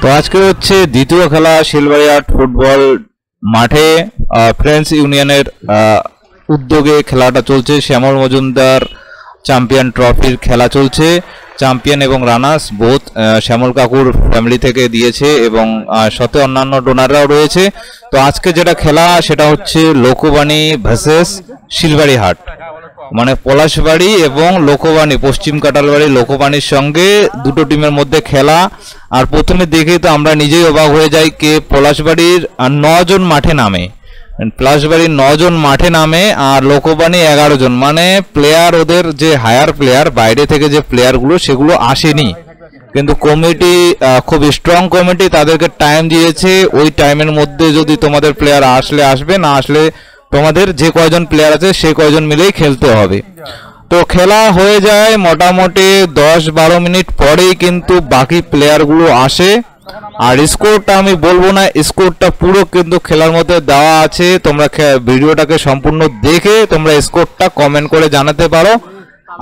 তো আজকে হচ্ছে দ্বিতীয় খেলা শিলবাড়িহাট ফুটবল মাঠে ফ্রেন্ডস ইউনিয়নের উদ্যোগে খেলাটা চলছে। শ্যামল মজুমদার চ্যাম্পিয়ন ট্রফির খেলা চলছে। চ্যাম্পিয়ন এবং রানার্স বোথ শ্যামল কাকুর ফ্যামিলি থেকে দিয়েছে এবং সাথে অন্যান্য ডোনাররাও রয়েছে। তো আজকে যেটা খেলা সেটা হচ্ছে লোকবাণী ভার্সেস শিলবাড়িহাট, মানে পলাশবাড়ি এবং লোকবাণী, পশ্চিম কাটালবাড়ি লোকবাণীর সঙ্গে দুটো টিমের মধ্যে খেলা। আর প্রথমে দেখে তো আমরা নিজেই অবাক হয়ে যাই কে পলাশবাড়ির 9 জন মাঠে নামে, পলাশবাড়ির 9 জন মাঠে নামে আর লোকবাণী 11 জন, মানে প্লেয়ার ওদের যে হায়ার প্লেয়ার বাইরে থেকে যে প্লেয়ারগুলো সেগুলো আসেনি। কিন্তু কমিটি খুব স্ট্রং কমিটি, তাদেরকে টাইম দিয়েছে, ওই টাইমের মধ্যে যদি তোমাদের প্লেয়ার আসলে আসবে, না আসলে তোমাদের যে কয়জন প্লেয়ার আছে সেই কয়জন মিলেই খেলতে হবে। তো খেলা হয়ে যায় মোটামুটি 10-12 মিনিট পরেই কিন্তু বাকি প্লেয়ারগুলো আসে। আর স্কোরটা আমি বলবো না, স্কোরটা পুরো কিন্তু খেলার মধ্যে দেওয়া আছে, তোমরা ভিডিওটাকে সম্পূর্ণ দেখে তোমরা স্কোরটা কমেন্ট করে জানাতে পারো।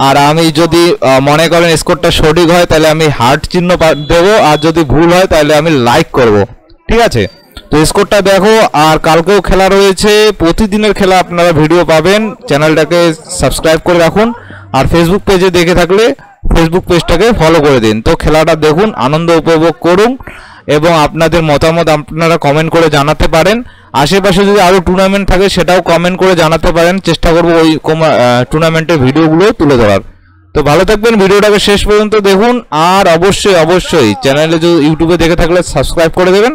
আর আমি যদি মনে করেন স্কোরটা সঠিক হয় তাহলে আমি হার্ট চিহ্ন দেবো, আর যদি ভুল হয় তাহলে আমি লাইক করব, ঠিক আছে? তো স্কোরটা দেখো। আর কালকেও খেলা রয়েছে, প্রতিদিনের খেলা আপনারা ভিডিও পাবেন। চ্যানেলটাকে সাবস্ক্রাইব করে রাখুন, আর ফেসবুক পেজে দেখে থাকলে ফেসবুক পেজটাকে ফলো করে দিন। তো খেলাটা দেখুন, আনন্দ উপভোগ করুন এবং আপনাদের মতামত আপনারা কমেন্ট করে জানাতে পারেন। আশেপাশে যদি আরও টুর্নামেন্ট থাকে সেটাও কমেন্ট করে জানাতে পারেন, চেষ্টা করবো ওই টুর্নামেন্টের ভিডিওগুলো তুলে ধরার। তো ভালো থাকবেন, ভিডিওটাকে শেষ পর্যন্ত দেখুন। আর অবশ্যই চ্যানেলে যদি ইউটিউবে দেখে থাকলে সাবস্ক্রাইব করে দেবেন,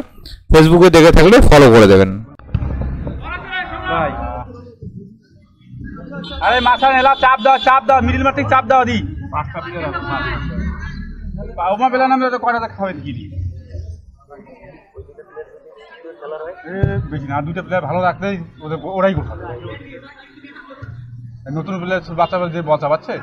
ফেসবুকে দেখে থাকলে ফলো করে দেবেন। আরে মাথা নেলা চাপ দাও মিডিল মাঠ থেকে চাপ দাও দি পাঁচটা দিকে ওমা বেলা নামে তো কয়টা খাবে কি দি বেশি না, দুটো প্লেয়ার ভালো রাখতে ওরাই গোঠাবে। নতুন প্লেয়ার বাচ্চা যে বলচা পাচ্ছে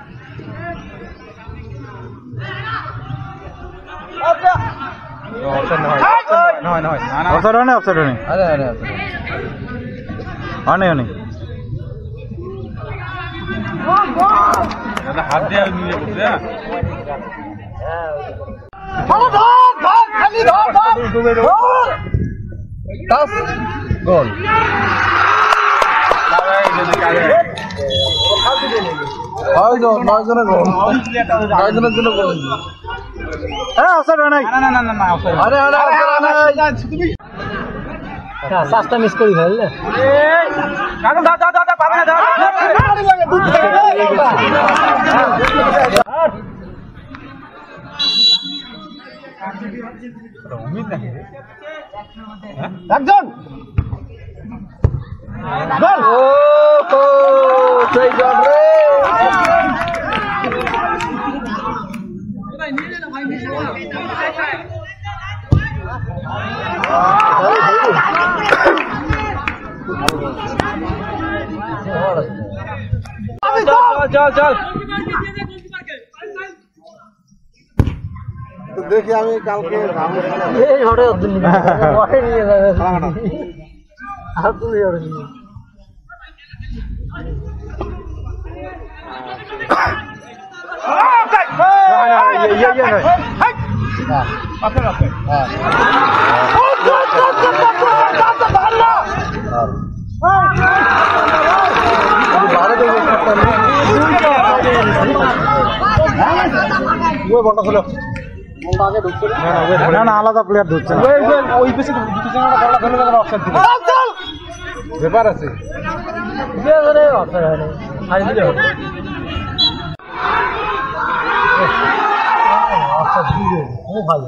হাত দিয়ে নিয়ে করছে গোল সাতটা মিস করি ফেললে একজন চল দেখি আমি কালকে আলাদা প্লেয়ার ধরছে ওই ব্যাপার আছে। ভালো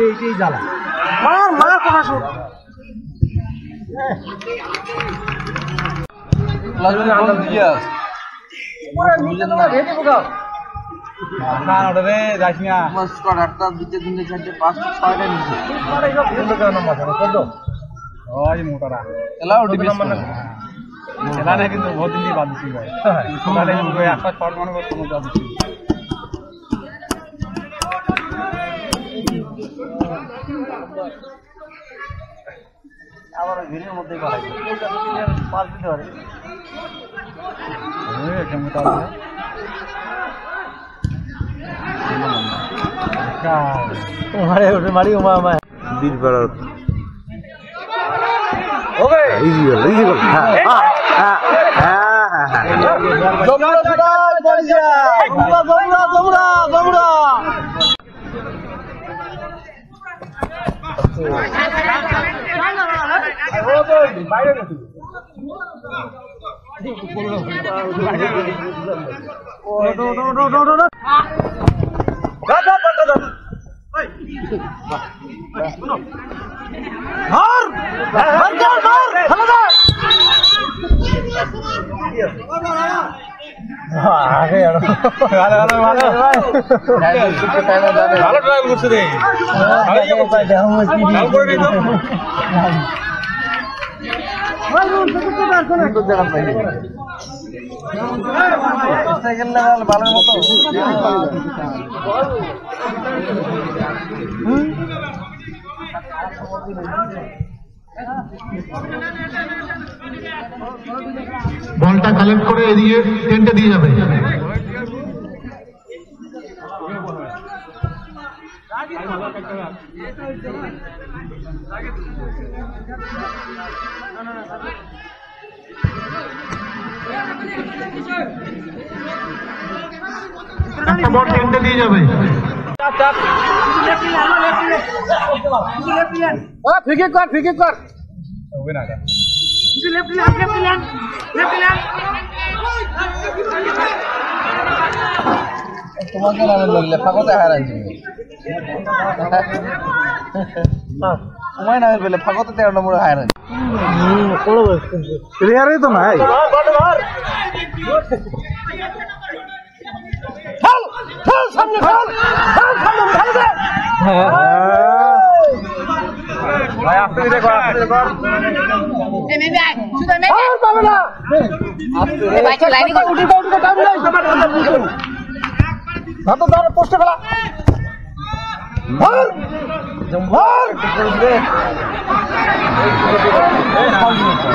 এইটাই জ্বালা মার কথা শুন কিন্তু বহুত দিন বাদ দিচ্ছি আবার ওই ভিড়ের মধ্যেই করাই পাঁচ দিতে পারে মারে ওটা মারি উমা উমা বীর ভারত ওকে ইজি গল হ্যাঁ হ্যাঁ হ্যাঁ হ্যাঁ জমরা জুড়াই বাড়ি যা জমরা জমরা জমরা বাইরে গেছি ভালো ট্রাই করছে রে ভালোর মতো বলটা কালেক্ট করে এদিকে টেন্টে দিয়ে যাবে একটা বল টেন্টে দিয়ে যাবে ফ্রি কর হবে না তোমাকে লেফাকতে হারাইছি সময় না পেলে ফাঁকতে 13 নম্বরে হারাইছি রেয়ারই তো নাই সামনে ভাই আস্তে ধীরে কর আস্তে ধীরে কর পাবে না হাত ধর পোস্টে ফেলা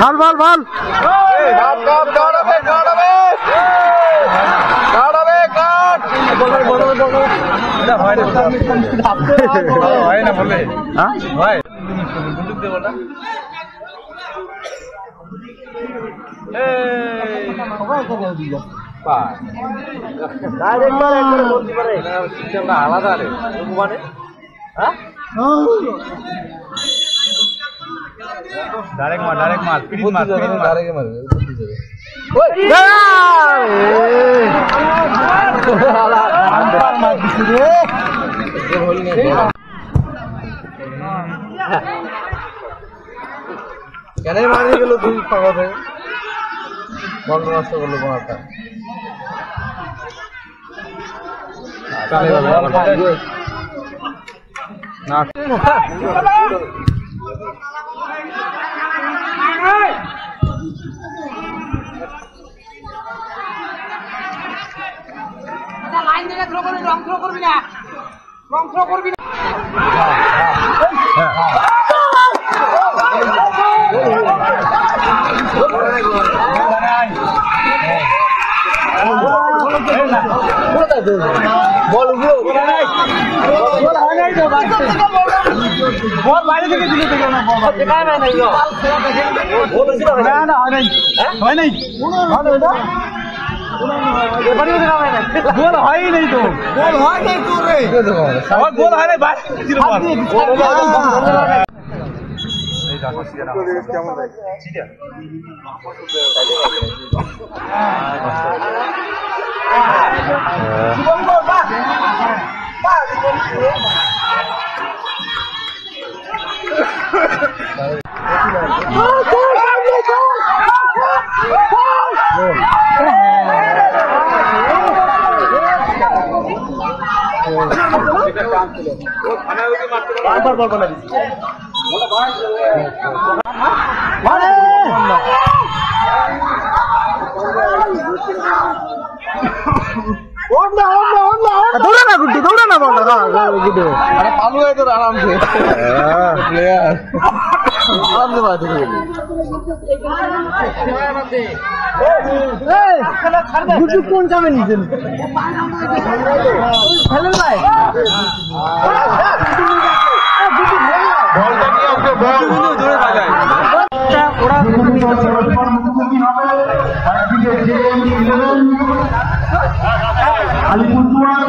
ভাল ভাল ভাল হয় না বলে ভাই আলাদা রে মানে ডাইরেক্ট মার পিড়িত মার ডাইরেক্ট মারবে কেন মারি গেল দুই পাগলে বল নষ্ট করলো কোনটা না লাইন থেকে থ্রো করবি রং থ্রো করবি না রং থ্রো করবি না বল উঠলো বল হয় নাই তো বল বাইরে থেকে দিলে তো না বল দেখা না নাই গো বল ছিল না না হয় নাই হয় নাই ভালো এটা এবারেও দেখা হয় নাই বল হয় নাই তো বল হয় নাই তো রে সবাই বল হয় নাই বাস ছিল বল এই দেখো সিয়ানা কেমন ভাই ঠিক আছে दौड़ा ना गुड्डू दौड़ा ना बोल रहा गुड्डू अरे पालू है तो आराम से प्लेयर কোন যাবে নিচে খেলেন ভাই বলটা নিয়ে আসবে বল ধরে বাজায় ওরা মুখোমুখি হবে একদিকে জেএম 11 আলিপুরদুয়ার